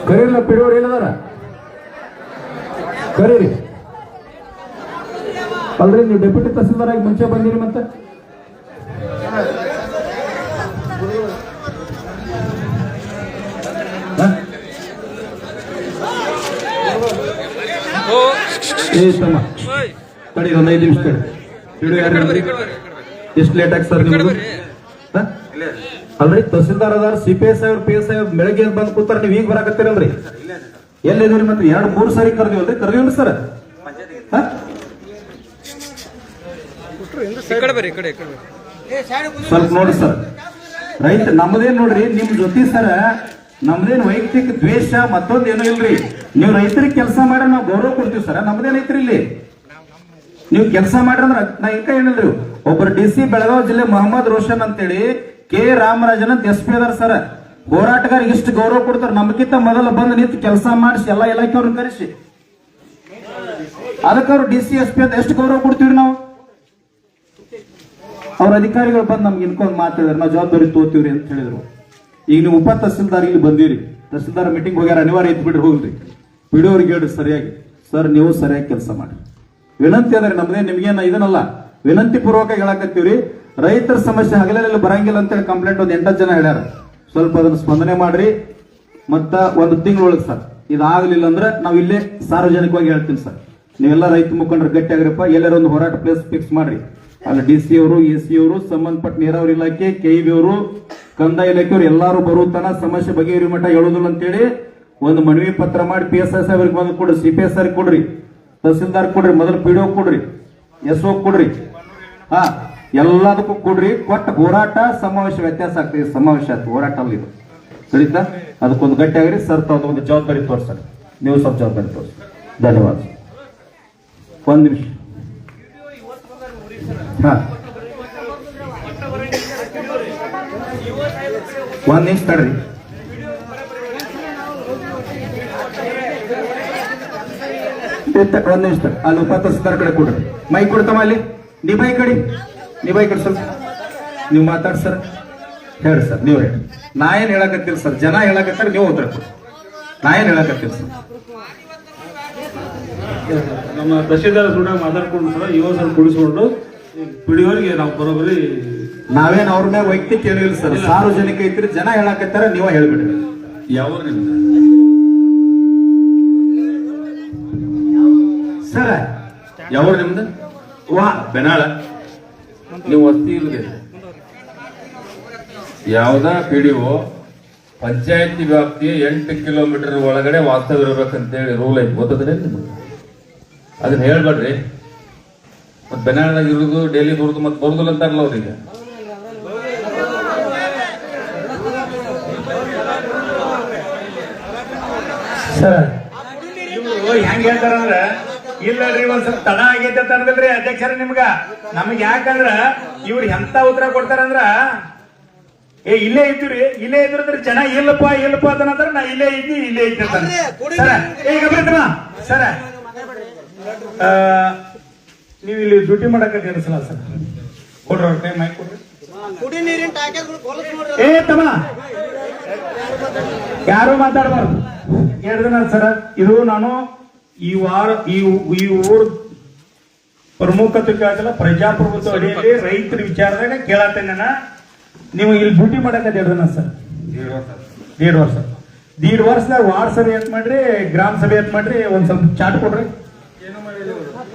ಕರೀರಲ್ಲ, PDO ಏನದಾರ ಕರೀರಿ. ಅಲ್ರಿ, ನೀವು ಡೆಪ್ಯೂಟಿ ತಹಸೀಲ್ದಾರ್ ಆಗಿ ಮುಂಚೆ ಬಂದಿರಿ, ಮತ್ತೆ ತಡಿ, ಒಂದು 5 ನಿಮಿಷ ತಡಿ. ಎಷ್ಟು ಲೇಟ್ ಆಗಿ ಸರ್ ನಿಮ್ದು? ಅಲ್ರಿ, ತಹಸೀಲ್ದಾರ್ ಅದಾರ, CPS ಅವ್ರ PSI ಬೆಳಗ್ಗೆ ಬಂದ್ ಕೂತಾರ, ನೀವ್ ಈಗ ಬರಾಕತ್ತೀರಲ್ರಿ? ಎಲ್ಲಿದ್ರಿ? ಮತ್ತೆ 2-3 ಸಾರಿ ಕರ್ದಿವಲ್ರಿ? ಕರ್ದಿವಲ್ರಿ ಸರ್? ಸ್ವಲ್ಪ ನೋಡಿ ಸರ್, ರೈತ ನಮ್ದೇನ್ ನೋಡ್ರಿ, ನಿಮ್ ಜೊತೆ ಸರ ನಮ್ದೇನ್ ವೈಯಕ್ತಿಕ ದ್ವೇಷ ಮತ್ತೊಂದ್ ಏನೂ ಇಲ್ರಿ. ನೀವು ರೈತರಿಗೆ ಕೆಲಸ ಮಾಡ್ರೆ ನಾವು ಗೌರವ ಕೊಡ್ತೀವಿ ಸರ್. ನಮ್ದೇನ್ ಐತ್ರಿ ಇಲ್ಲಿ? ನೀವು ಕೆಲಸ ಮಾಡ್ರಿ ಅಂದ್ರೆ ನಾ ಈಗ ಏನಿಲ್ರಿ. ಒಬ್ಬರು DC ಬೆಳಗಾವಿ ಜಿಲ್ಲೆ ಮೊಹಮ್ಮದ್ ರೋಷನ್ ಅಂತೇಳಿ K ರಾಮರಾಜನ್ ಅಂತ SP ಅದಾರ ಸರ್. ಹೋರಾಟಗಾರ ಇಷ್ಟು ಗೌರವ ಕೊಡ್ತಾರೆ. ನಮ್ಗಿಂತ ಮೊದಲು ಬಂದು ನಿಂತು ಕೆಲಸ ಮಾಡಿಸಿ ಎಲ್ಲ ಇಲಾಖೆಯವ್ರನ್ನ ಕರೆಸಿ, ಅದಕ್ಕೆ ಅವ್ರು DC SP ಅಂತ ಎಷ್ಟು ಗೌರವ ಕೊಡ್ತೀವ್ರಿ ನಾವು. ಅವ್ರ ಅಧಿಕಾರಿಗಳು ಬಂದು ನಮ್ಗೆ ಇನ್ಕೊಂಡ್ ಮಾತಾಡಿದ್ರೆ ನಾವು ಜವಾಬ್ದಾರಿ ತೋತೀವ್ರಿ ಅಂತ ಹೇಳಿದ್ರು. ಈಗ ನೀವು ಉಪ ತಹಸೀಲ್ದಾರ್ ಇಲ್ಲಿ ಬಂದಿರಿ, ತಹಸೀಲ್ದಾರ್ ಮೀಟಿಂಗ್ ಹೋಗ್ಯಾರ, ಅನಿವಾರ್ಯ ಇದ್ ಬಿಡ್ರಿ, ಹೋಗ್ರಿ. PDO ಅವ್ರಿಗೆ ಹೇಳ್ರಿ ಸರಿಯಾಗಿ, ಸರ್ ನೀವು ಸರಿಯಾಗಿ ಕೆಲಸ ಮಾಡಿ. ವಿನಂತಿ ಅದ್ರಿ, ನಮ್ದೇ ನಿಮ್ಗೇನ ಇದನ್ನಲ್ಲ, ವಿನಂತಿ ಪೂರ್ವಕ ಹೇಳಕತ್ತೀವ್ರಿ. ರೈತರ ಸಮಸ್ಯೆ ಹಗಲೆಲ್ಲ ಬರಂಗಿಲ್ಲ ಅಂತೇಳಿ ಕಂಪ್ಲೇಂಟ್ ಒಂದು 8 ಜನ ಹೇಳ್ಯಾರ. ಸ್ವಲ್ಪ ಅದನ್ನ ಸ್ಪಂದನೆ ಮಾಡ್ರಿ. ಮತ್ತ 1 ತಿಂಗಳೊಳಗೆ ಸರ್ ಇದಾಗ್ಲಿಲ್ಲ ಅಂದ್ರೆ ನಾವು ಇಲ್ಲೇ ಸಾರ್ವಜನಿಕವಾಗಿ ಹೇಳ್ತೀನಿ ಸರ್, ನೀವೆಲ್ಲ ರೈತ ಮುಖಂಡರು ಗಟ್ಟಿ ಆಗಿರಪ್ಪ, ಎಲ್ಲರೂ ಒಂದು ಹೋರಾಟ ಪ್ಲೇಸ್ ಫಿಕ್ಸ್ ಮಾಡ್ರಿ. ಅಲ್ಲಿ DC ಅವರು, SC ಅವರು, ಸಂಬಂಧಪಟ್ಟ ನೀರಾವರಿ ಇಲಾಖೆ, KEB ಅವರು, ಕಂದಾಯ ಇಲಾಖೆಯವರು ಎಲ್ಲಾರು ಬರುತ್ತಾನ ಸಮಸ್ಯೆ ಬಗೆಹರಿ ಮಟ್ಟ ಹೇಳುದಿಲ್ಲ ಅಂತೇಳಿ ಒಂದು ಮನವಿ ಪತ್ರ ಮಾಡಿ PSI ಸಾಹೇಬ್ರಿಗೆ ಬಂದು ಕೊಡ್ರಿ, CPS ಸಾಹೇಬ್ರಿಗೆ ಕೊಡ್ರಿ, ತಹಸೀಲ್ದಾರ್ ಕೊಡ್ರಿ, ಮೊದಲು PDO ಕೊಡ್ರಿ, SO ಕೊಡ್ರಿ, ಎಲ್ಲದಕ್ಕೂ ಕೊಡ್ರಿ. ಕೊಟ್ಟ ಹೋರಾಟ ಸಮಾವೇಶ ವ್ಯತ್ಯಾಸ ಆಗ್ತದೆ. ಸಮಾವೇಶ ಆಯ್ತು, ಹೋರಾಟ ಅಲ್ಲ ಇದು. ಸರಿತಾ? ಅದಕ್ಕೊಂದು ಗಟ್ಟಿ ಆಗ್ರಿ ಸರ್. ಒಂದು ಜವಾಬ್ದಾರಿ ತೋರ್ಸರಿ, ನೀವು ಸ್ವಲ್ಪ ಜವಾಬ್ದಾರಿ ತೋರಿಸಿ. ಧನ್ಯವಾದ. 1 ನಿಮಿಷ. ಒಂದ್ ನಿಮಿಷ ತಡ್ರಿ. ಒಂದ್ ನಿಮಿಷ ಅಲ್ಲಿ ಉಪ ತಹಸೀಲ್ದಾರ್ ಕಡೆ ಕೊಡ್ರಿ. ಮೈಕ್ ಕೊಡ್ತಮ್ಮ ಅಲ್ಲಿ. ನೀ ಬೈ ಕಡಿ ಸ್ವಲ್ಪ ನೀವು ಮಾತಾಡ್ ಸರ್. ಹೇಳ್ರಿ ಸರ್, ನೀವು ಹೇಳಿ. ನಾ ಏನ್ ಹೇಳಕತ್ತಿಲ್ಲ ಸರ್, ಜನ ಹೇಳಕತ್ತಾರ, ನೀವು ಉತ್ತರ ಕೊಡಿ. ನಾ ಏನ್ ಹೇಳಕತ್ತಿಲ್ಲ ಸರ್. ನಮ್ಮ ತಹಸೀಲ್ದಾರ್ ಕೂಡ ಮಾತಾಡ್ಕೊಂಡು ಸರ್, ಯುವ ಸರ್ ಕುಡಿಸ್ಕೊಂಡು ಪಿಡಿಯೋರಿಗೆ ನಾವು ಬರೋಬರಿ ನಾವೇನ್ ಅವ್ರ ಮೇಲೆ ವೈಯಕ್ತಿಕ ಏನೂ ಇಲ್ಲ ಸರ್, ಸಾರ್ವಜನಿಕ ಐತ್ರಿ, ಜನ ಹೇಳಕತ್ತಾರ, ನೀವ ಹೇಳ್ಬಿಡ್ರಿ. ಯಾವ ನಿಮ್ದು ಸರ್ ಯಾವ ನಿಮ್ದು ವಾ ಬೆನಾಳ ನೀವು ವಸ್ತಿ ಇಲ್ಲದೆ ಯಾವ್ದ ಪಿಡಿಒ ಪಂಚಾಯತಿ ವ್ಯಾಪ್ತಿಯ 8 ಕಿಲೋಮೀಟರ್ ಒಳಗಡೆ ವಾಸ್ತವ್ಯ ಇರ್ಬೇಕಂತೇಳಿ ರೂಲ್ ಐತಿ, ಗೊತ್ತದೆ ನಿಮ್ಗೆ? ಅದನ್ನ ಹೇಳ್ಬೇಡ್ರಿ. ಮತ್ ಬೆನಾಳದಾಗ ಇರುದು ಡೈಲಿ ಬರುದು ಮತ್ತೆ ಬರುದಿಲ್ಲ ಅಂತಾರಲ್ಲ ಅವ್ರಿಗೆ. ಸರ್ ಇವ್ರು ಹೆಂಗ್ ಹೇಳ್ತಾರಂದ್ರ ಇಲ್ಲರಿ ಒಂದ್ ಸ್ವಲ್ಪ ತಡ ಆಗೈತೆ ಅಂತ ಅಂದ್ರಿ ಅಧ್ಯಕ್ಷರ ನಿಮ್ಗ. ನಮಗ್ ಯಾಕಂದ್ರ ಇವ್ರು ಎಂತ ಉತ್ತರ ಕೊಡ್ತಾರಂದ್ರ ಇಲ್ಲೇ ಇದ್ರಿ, ಇಲ್ಲೇ ಇದ್ರಂದ್ರೆ ಜನ ಇಲ್ಲಪ್ಪ ಅಂತಂದ್ರ ನಾ ಇಲ್ಲೇ ಇದ್ದಿ ಸರ. ಈಗ ಸರ ನೀವು ಇಲ್ಲಿ ಡ್ಯೂಟಿ ಮಾಡಕ್ ಅನ್ಸಲ್ಲ ಸರ್, ಕೊಡ್ರಿ ಅವ್ರ ಟೈಮ್ ಆಯ್ತು ಕೊಡ್ರಿ. ಏ ತಮ್ಮ ಯಾರು ಮಾತಾಡಬಾರ್ದು 2 ದಿನ ಸರ. ಇದು ನಾನು ಈ ವಾರ ಈ ಊರ್ ಪ್ರಮುಖತೆ ಕೇಳ್ತಿಲ್ಲ, ಪ್ರಜಾಪ್ರಭುತ್ವ ಅಡಿಯಲ್ಲಿ ರೈತರ ವಿಚಾರದಾಗ ಕೇಳತ್ತೇನೆ ನಾನು. ನೀವು ಇಲ್ಲಿ ಡ್ಯೂಟಿ ಮಾಡಕ 2 ದಿನ ಸರ್, 1.5 ವರ್ಷ. 1.5 ವರ್ಷದಾಗ ವಾರ್ಡ್ ಸಭೆ ಎತ್ ಮಾಡ್ರಿ, ಗ್ರಾಮ ಸಭೆ ಎತ್ ಮಾಡ್ರಿ, ಒಂದ್ ಸ್ವಲ್ಪ ಚಾಟ್ ಕೊಡ್ರಿ.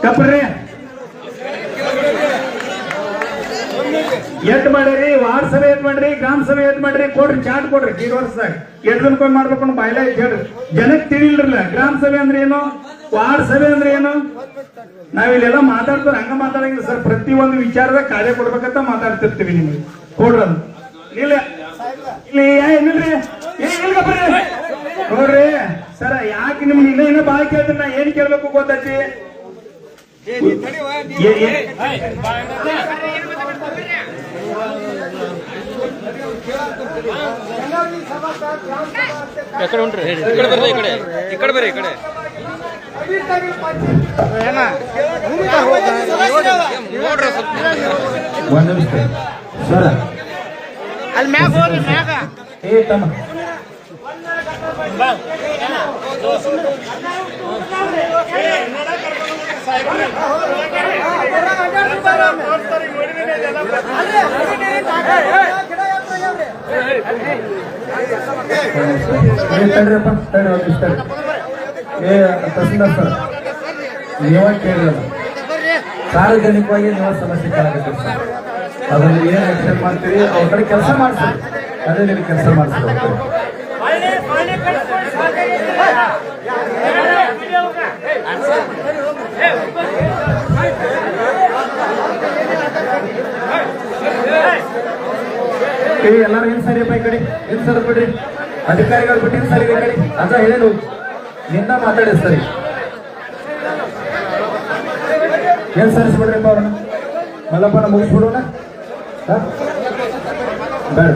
ಕಪ್ರಿ ಎಟ್ ಮಾಡಿರಿ, ವಾರ್ಡ್ ಸಭೆ ಎತ್ ಮಾಡ್ರಿ, ಗ್ರಾಮ ಸಭೆ ಎತ್ ಮಾಡ್ರಿ, ಕೊಡ್ರಿ ಚಾಟ್ ಕೊಡ್ರಿ. 1.5 ವರ್ಷದಾಗ 2 ದಿನಕ್ಕೊಮ್ಮೆ ಮಾಡ್ಬೇಕು ಬಾಯ್ಲ ಹೇಳ್ರಿ. ಜನಕ್ಕೆ ತಿಳಿಲ್ರಲ್ಲ ಗ್ರಾಮ ಸಭೆ ಅಂದ್ರೆ ಏನು, ವಾರ್ಡ್ ಸಭೆ ಅಂದ್ರೆ ಏನು. ನಾವಿಲ್ಲೆಲ್ಲ ಮಾತಾಡ್ತಾರೆ, ಹಂಗ ಮಾತಾಡಂಗಿಲ್ಲ ಸರ್. ಪ್ರತಿ ಒಂದು ವಿಚಾರದಾಗ ಕಾರ್ಯ ಕೊಡ್ಬೇಕಂತ ಮಾತಾಡ್ತಿರ್ತೀವಿ. ನಿಮಗೆ ಕೊಡ್ರಿ ಅದು ಇಲ್ಲ ಇಲ್ಲಿ ಏನಿಲ್ರಿ ನೋಡ್ರಿ ಸರ. ಯಾಕೆ ನಿಮ್ಗೆ ಇನ್ನ ಬಾಳ ಕೇಳ್ತೀನಿ, ನಾ ಏನ್ ಕೇಳ್ಬೇಕು ಗೊತ್ತೈತಿ. ಎಕಡೆ ಉಂಟ್ರಿ ಇಕಡೆ ಬರ್ರಿ, ಇಕಡೆ ಬರ್ರಿ, ಇಕಡೆ ನೋಡ್ರಿ ಸ್ವಲ್ಪ. ಒಂದ್ ನಿಮಿಷ ಸರ್, ಅಲ್ಲಿ ಮ್ಯಾಗ ಹೋಗ್ರಿ, ಮ್ಯಾಗ ಏ ತಮ್ಮ ತಡ್ರಿಯಪ್ಪ, ತಡ್ರಿ ಒಂದು ನಿಮಿಷ ತಡ್ರಿ. ತಹಸೀಲ್ದಾರ್ ಸರ್, ನೀವ ಕೇಳಿರಲ್ಲ, ಸಾರ್ವಜನಿಕವಾಗಿ ನೀವು ಸಮಸ್ಯೆ ಕೇಳಬೇಕು ಸರ್. ಅದನ್ನು ಏನ್ ಆಕ್ಷನ್ ಮಾಡ್ತೀರಿ ಅವ್ರ ಕಡೆ ಕೆಲಸ ಮಾಡ್ತೀರಿ, ಅದೇ ನೀವು ಕೆಲಸ ಮಾಡಿಸ್ತೀವಿ. ಎಲ್ಲರೂ ಏನ್ ಸರಿಯಪ್ಪ ಈ ಕಡೆ, ಏನ್ ಸರ್ ಬಿಡ್ರಿ, ಅಧಿಕಾರಿಗಳು ಬಿಟ್ಟಿನ ಸರಿ ಈ ಕಡೆ. ಅದ ಹೇಳೇನು ನಿಂದ ಮಾತಾಡಿ ಸರಿ, ಏನ್ ಸರಿಸ್ಬಿಡ್ರಿಪ್ಪ ಅವ್ರನ್ನ. ಮಲ್ಲಪ್ಪನ ಮುಗಿಸ್ಬಿಡೋಣ. ಬೇಡ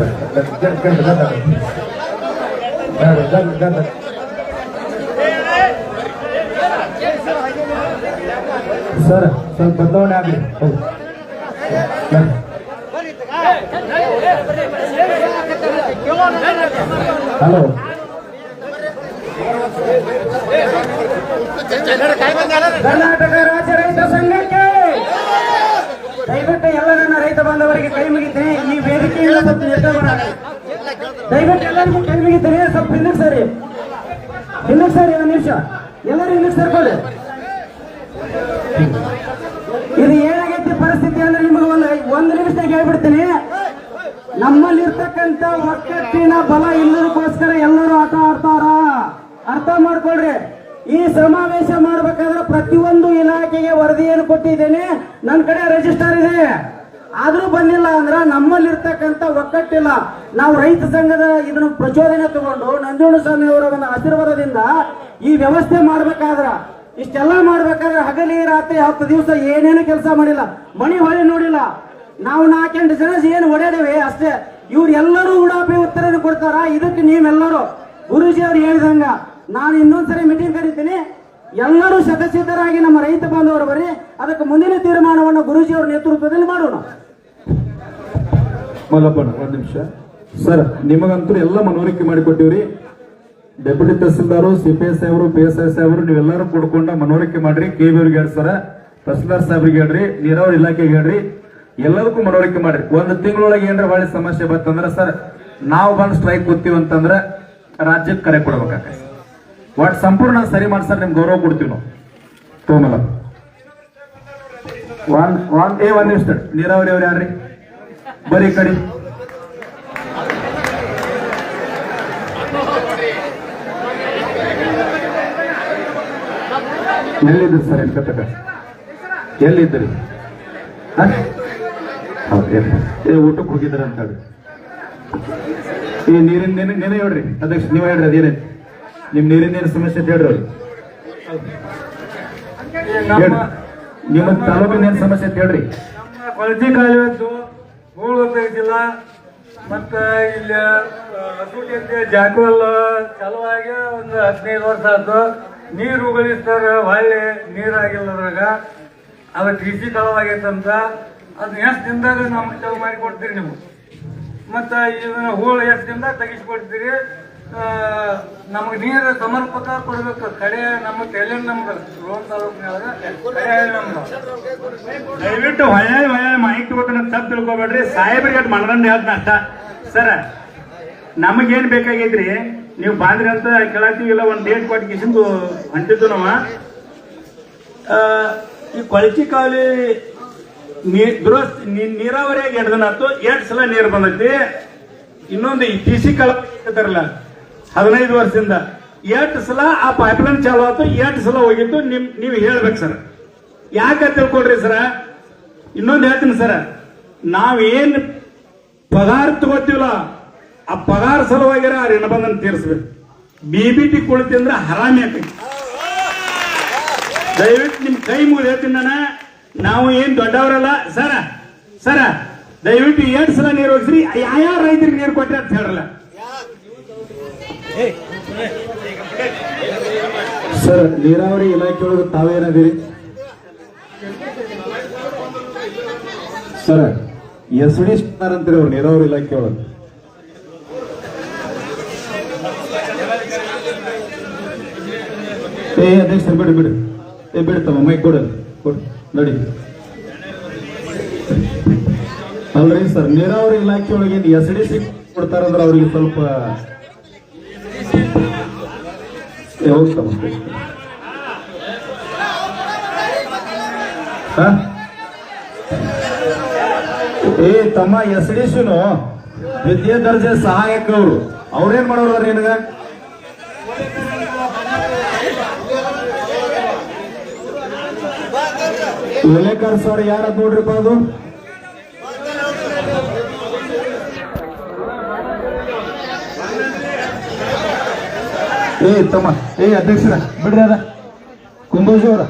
ಸರ್, ಸ್ವಲ್ಪ ಬದಲಾವಣೆ ಆಗ್ಲಿ. ಹಲೋ, ಕರ್ನಾಟಕ ರಾಜ್ಯ ರೈತ ಸಂಘಕ್ಕೆ ದಯವಿಟ್ಟು ಎಲ್ಲ ನನ್ನ ರೈತ ಬಾಂಧವರಿಗೆ ಕೈ ಮುಗಿತೀನಿ. ಈ ವೇದಿಕೆಯಿಂದ ಸ್ವಲ್ಪ ನಿರ್ಗಮನ ದಯವಿಟ್ಟು ಎಲ್ಲರಿಗೂ ಕೈ ಮುಗಿತೀನಿ. ಸ್ವಲ್ಪ ಹಿಂದಕ್ಕೆ ಸರಿ, ಒಂದು ನಿಮಿಷ ಎಲ್ಲರೂ ಹಿಂದಕ್ಕೆ ಸರ್ಕೊಳ್ಳಿ. ಇದು ಏನಾಗೈತಿ ಪರಿಸ್ಥಿತಿ ಅಂದ್ರೆ ನಿಮಗೆ ಒಂದು ನಿಮಿಷದಾಗ ಹೇಳ್ಬಿಡ್ತೀನಿ. ನಮ್ಮಲ್ಲಿರ್ತಕ್ಕಂಥ ಒಕ್ಕಟ್ಟಿನ ಬಲ ಇಲ್ಲದಕ್ಕೋಸ್ಕರ ಎಲ್ಲರೂ ಆಟ ಆಡ್ತಾರ, ಅರ್ಥ ಮಾಡ್ಕೊಳ್ರಿ. ಈ ಸಮಾವೇಶ ಮಾಡ್ಬೇಕಾದ್ರೆ ಪ್ರತಿಯೊಂದು ಇಲಾಖೆಗೆ ವರದಿಯನ್ನು ಕೊಟ್ಟಿದ್ದೇನೆ, ನನ್ನ ಕಡೆ ರಿಜಿಸ್ಟರ್ ಇದೆ. ಆದ್ರೂ ಬಂದಿಲ್ಲ ಅಂದ್ರ ನಮ್ಮಲ್ಲಿರ್ತಕ್ಕಂಥ ಒಕ್ಕಟ್ಟಿಲ್ಲ. ನಾವು ರೈತ ಸಂಘದ ಇದನ್ನು ಪ್ರಚೋದನೆ ತಗೊಂಡು ನಂಜುಂಡಸ್ವಾಮಿ ಅವರ ಒಂದು ಆಶೀರ್ವಾದದಿಂದ ಈ ವ್ಯವಸ್ಥೆ ಮಾಡ್ಬೇಕಾದ್ರ, ಇಷ್ಟೆಲ್ಲ ಮಾಡ್ಬೇಕಾದ್ರೆ ಹಗಲಿ ರಾತ್ರಿ 10 ದಿವಸ ಏನೇನು ಕೆಲಸ ಮಾಡಿಲ್ಲ, ಮಣಿ ಹೊಳೆ ನೋಡಿಲ್ಲ. ನಾವು 4-8 ಜನ ಏನು ಓಡಾಡಿವೆ ಅಷ್ಟೇ. ಇವ್ರು ಎಲ್ಲರೂ ಉಡಾಪಿ ಉತ್ತರ ಕೊಡ್ತಾರ. ಇದಕ್ಕೆ ನೀವೆಲ್ಲರೂ ಗುರೂಜಿ ಅವ್ರು ಹೇಳಿದಂಗ ನಾನು ಇನ್ನೊಂದ್ಸರಿ ಮೀಟಿಂಗ್ ಕರೀತೀನಿ. ಎಲ್ಲರೂ ಶತಸಿದ್ಧರಾಗಿ ನಮ್ಮ ರೈತ ಬಾಂಧವರು ಬರೀ, ಅದಕ್ಕೆ ಮುಂದಿನ ತೀರ್ಮಾನವನ್ನು ಗುರೂಜಿ ಅವರ ನೇತೃತ್ವದಲ್ಲಿ ಮಾಡೋಣ. ಮಲ್ಲಪ್ಪನ ಒಂದ್ ನಿಮಿಷ ಸರ್, ನಿಮಗಂತೂ ಎಲ್ಲ ಮನವರಿಕೆ ಮಾಡಿಕೊಟ್ಟಿವ್ರಿ. ಡೆಪ್ಯೂಟಿ ತಹಸೀಲ್ದಾರು, CPS ಸಾಹೇಬರು, PSI ಸಾಹೇಬರು ನೀವೆಲ್ಲರೂ ಕೊಡ್ಕೊಂಡ ಮನವರಿಕೆ ಮಾಡ್ರಿ. KB ಅವ್ರಿಗೆ 2 ಸರ ತಹಸೀಲ್ದಾರ್ ಸಾಹೇಬ್ರಿಗೆ ಹೇಳ್ರಿ, ನೀರಾವರಿ ಇಲಾಖೆಗೆ ಹೇಳ್ರಿ, ಎಲ್ಲದಕ್ಕೂ ಮನವರಿಕೆ ಮಾಡ್ರಿ. ಒಂದು ತಿಂಗಳೊಳಗೆ ಏನ್ರ ಒಳ್ಳೆ ಸಮಸ್ಯೆ ಬಂತಂದ್ರ ಸರ್ ನಾವು ಬಂದು ಸ್ಟ್ರೈಕ್ ಕೂತೀವಿ ಅಂತಂದ್ರ ರಾಜ್ಯಕ್ಕೆ ಕರೆ ಕೊಡ್ಬೇಕಾಗ ಒಟ್ ಸಂಪೂರ್ಣ ಸರಿ ಮಾಡಿ ಸರ್, ನಿಮ್ಗೆ ಗೌರವ ಕೊಡ್ತೀವಿ ನಾವು. ತೋಮಲ ಒಂದ್ ನಿಮಿಷ ನೀರಾವರಿ ಅವ್ರು ಯಾರ್ರಿ ಬರೀ ಕಡೆ ಎಲ್ಲಿದ್ರಿ ಸರ್ ಎನ್ಕತ್ತಕ ಎಲ್ಲಿದ್ರಿ ಊಟಕ್ಕೆ ಹೋಗಿದ್ರ ಅಂತ ಹೇಳಿ ಈ ನೀರಿನ ನೆನೆ ಹೇಳ್ರಿ ಅಧ್ಯಕ್ಷ ನೀವ್ ಹೇಳ್ರಿ ಅದೇನೈತಿ ನಿಮ್ ನೀರಿನ ಏನು ಸಮಸ್ಯೆ ಅಂತ ಹೇಳ್ರಿ ಅವ್ರಿಗೆ ನಿಮ್ಮ ತಾಲೂಕಿನ ಏನ್ ಸಮಸ್ಯೆ ಅಂತ ಹೇಳ್ರಿ. ನಮ್ಮ ಕೊಳಚೆ ಕಾಲುವೆದ್ದು ಹೂಳು ತೆಗೆದಿಲ್ಲ ಮತ್ತ ಇಲ್ಲಿ ಹಸುಟಿ ಅಂತ ಜಾಕವಲ್ ಚಲುವಾಗಿ ಒಂದು 15 ವರ್ಷ ಆಯ್ತು. ನೀರು ಉಗಳಿಸ್ತಾರ ಹೊಳ್ಳಿ ನೀರಾಗಿಲ್ಲ ಅದ್ರಾಗ ಅದು ಟಿಸಿ ಕಳವಾಗೈತಂತ ಅದನ್ನ ಎಷ್ಟು ದಿನದಾಗ ನಮ್ಗೆ ಚಾಲು ಮಾಡಿ ಕೊಡ್ತೀರಿ ನೀವು. ಮತ್ತ ಇದನ್ನ ಹೂಳು ಎಷ್ಟು ದಿನದಾಗ ತೆಗಿಸ್ಕೊಡ್ತೀರಿ. ನಮಗೆ ನೀರು ಸಮರ್ಪಕ ಕೊಡ್ಬೇಕು. ಕಡೆ ನಮ್ಮ ತಲೆ ನಮ್ದು ರೋಡ್ ತಾಲೂಕಿನಾಗ ಕಡೆ ನಮ್ದು ದಯವಿಟ್ಟು ಹೊಳೆ ಮಾಹಿತಿ ತಗೋತಾನೆ ತಪ್ಪು ತಿಳ್ಕೊಬೇಡ್ರಿ. ಸಾಹೇಬ್ರಿಗೆ ಅಟ್ ಮನದಂಡ ಹೇಳ್ತಾನ ಅಷ್ಟ. ಸರ ನಮಗೇನ್ ಬೇಕಾಗೈತ್ರಿ, ನೀವು ಬಾಂದ್ರಿ ಅಂತ ಕೇಳತ್ತೀವಿಲ್ಲ, ಒಂದ್ ಡೇಟ್ ಕೊಟ್ಟು ಕಿಸಿಂದು ಹೊಂಟಿದ್ದು ನಾವ. ಈ ಕೊಳಚಿ ಕಾಲಿ ನೀರಾವರಿಯಾಗಿ 2 ದಿನ ಆಯ್ತು. 8 ಸಲ ನೀರು ಬಂದೈತಿ. ಇನ್ನೊಂದು ಈ ಟಿಸಿ ಕಳತಾರಲ್ಲ 15 ವರ್ಷದಿಂದ 8 ಸಲ ಆ ಪೈಪ್ಲೈನ್ ಚಾಲು ಆಯ್ತು. 8 ಸಲ ಹೋಗಿತ್ತು. ನೀವು ಹೇಳ್ಬೇಕು ಸರ್, ಯಾಕೆ ತಿಳ್ಕೊಡ್ರಿ ಸರ. ಇನ್ನೊಂದು ಹೇಳ್ತೀನಿ ಸರ, ನಾವೇನ್ ಪಗಾರ ತಗೋತೀವಲ್ಲ ಆ ಪಗಾರ ಸಲುವಾಗಿರ ಆ ಋಣ ಬಂಧನ ತೀರಿಸ್ಬೇಕು. BBT ಕುಳಿತಿ ಅಂದ್ರೆ ಹರಾಮಿ ಆಗ್ತೈತಿ. ದಯವಿಟ್ಟು ನಿಮ್ ಕೈ ಮುಗಿದು ಹೇಳ್ತೀನಿ ನಾನು, ನಾವು ಏನ್ ದೊಡ್ಡವರಲ್ಲ ಸರ ದಯವಿಟ್ಟು 8 ಸಲ ನೀರು ಹೋಗಿಸ್ರಿ. ಯಾವ ರೈತರಿಗೆ ನೀರು ಕೊಟ್ಟರೆ ಅಂತ ಹೇಳಲ್ಲ ಸರ್. ನೀರಾವರಿ ಇಲಾಖೆ ಒಳಗೆ ತಾವೇನದಿರಿ ಸರ್? SD ಸ್ಟಾರ್ ಅಂತೀರಿ ಅವ್ರು ನೀರಾವರಿ ಇಲಾಖೆ ಒಳಗೆ. ಅಧ್ಯಕ್ಷ ಬಿಡ್ತಮ್ಮ ಮೈಕ್ ಕೊಡ ನೋಡಿ. ಅಲ್ರಿ ಸರ್, ನೀರಾವರಿ ಇಲಾಖೆ ಒಳಗೆ SD ಕೊಡ್ತಾರಂದ್ರೆ ಅವ್ರಿಗೆ ಸ್ವಲ್ಪ ತಮ್ಮ SD ವಿದ್ಯಾ ದರ್ಜೆ ಸಹಾಯಕ ಅವ್ರೇನ್ ಮಾಡೋರು ನಿನಗ? ವಿಲೇಕರ್ ಸರ್ ಯಾರ ನೋಡ್ರಿಪ್ಪ ಅದು? ತಮ್ಮ ಅಧ್ಯಕ್ಷರ ಬಿಡ್ರಿ ಅದ ಕುಂಬೋಜ್ ಅವರು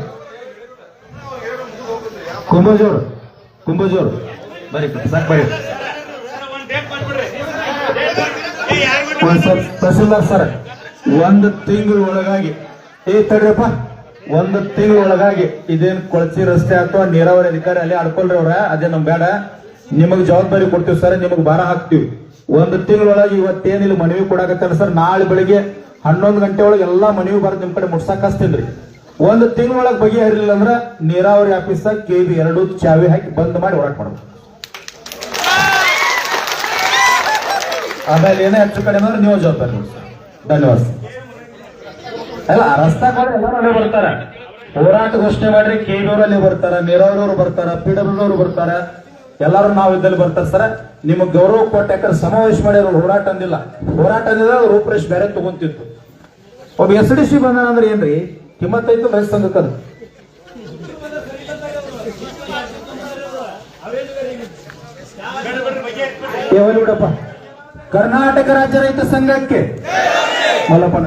ಬರೀ ಸಾಕು ಬರೀ. ತಹಸೀಲ್ದಾರ್ ಸರ್ 1 ತಿಂಗಳ ಒಳಗಾಗಿ ತಡ್ರಿಯಪ್ಪ 1 ತಿಂಗಳ ಒಳಗಾಗಿ ಇದೇನ್ ಕೊಳಚಿ ರಸ್ತೆ ಅಥವಾ ನೀರಾವರಿ ಅಧಿಕಾರಿ ಅಲ್ಲಿ ಆಡ್ಕೊಳ್ರಿ ಅವ್ರ, ಅದೇ ನಮ್ ಬೇಡ. ನಿಮಗ್ ಜವಾಬ್ದಾರಿ ಕೊಡ್ತೀವಿ ಸರ್, ನಿಮಗ್ ಭಾರ ಹಾಕ್ತಿವಿ. 1 ತಿಂಗಳೊಳಗೆ ಇವತ್ತೇನಿಲ್ಲ ಮನವಿ ಕೊಡಾಕತ್ತಾರ ಸರ್. ನಾಳೆ ಬೆಳಿಗ್ಗೆ 11 ಗಂಟೆ ಒಳಗೆ ಎಲ್ಲಾ ಮನವಿ ಬರೋದು ನಿಮ್ ಕಡೆ ಮುಟ್ಸಾಕ್ ಹಚ್ತೀನ್ರಿ. 1 ತಿಂಗಳೊಳಗೆ ಬಗೆಹರಿಲಿಲ್ಲ ಅಂದ್ರ ನೀರಾವರಿ ಆಫೀಸ್ KB 2 ಚಾವಿ ಹಾಕಿ ಬಂದ್ ಮಾಡಿ ಹೋರಾಟ ಮಾಡೋದು. ಆಮೇಲೆ ಏನೇ ಹೆಚ್ಚು ಕಡೆ ಅಂದ್ರೆ ನೀವು ಜವಾಬ್ದಾರಿ ನೋಡಿ ಸರ್. ಧನ್ಯವಾದ ಸರ್. ಎಲ್ಲ ರಸ್ತಾ ಕೂಡ ಎಲ್ಲರೂ ಅಲ್ಲೇ ಬರ್ತಾರ. ಹೋರಾಟ ಘೋಷಣೆ ಮಾಡ್ರಿ, KB ಅವರಲ್ಲಿ ಬರ್ತಾರ, ನೀರಾವರಿ ಅವರು ಬರ್ತಾರ, PW ಅವರು ಬರ್ತಾರ, ಎಲ್ಲಾರು ನಾವು ಇದ್ದಲ್ಲಿ ಬರ್ತಾರ ಸರ್. ನಿಮಗ್ ಗೌರವ ಕೊಟ್ಟ ಯಾಕಂದ್ರೆ ಸಮಾವೇಶ ಮಾಡಿ ಅವ್ರು ಹೋರಾಟ ಅಂದಿಲ್ಲ. ಹೋರಾಟ ಅಂದಿದ್ರೆ ರೂಪರೇಶ್ ಬೇರೆ ತಗೊಂತಿತ್ತು. ಒಬ್ಬ SDC ಬಂದಾನ ಅಂದ್ರೆ ಏನ್ರಿ ಕಿಮ್ಮತ್ತೈತು ರೈತ ಸಂಘಕ್ಕದು. ಬಿಡಪ್ಪ. ಕರ್ನಾಟಕ ರಾಜ್ಯ ರೈತ ಸಂಘಕ್ಕೆ ಮಲ್ಲಪ್ಪನ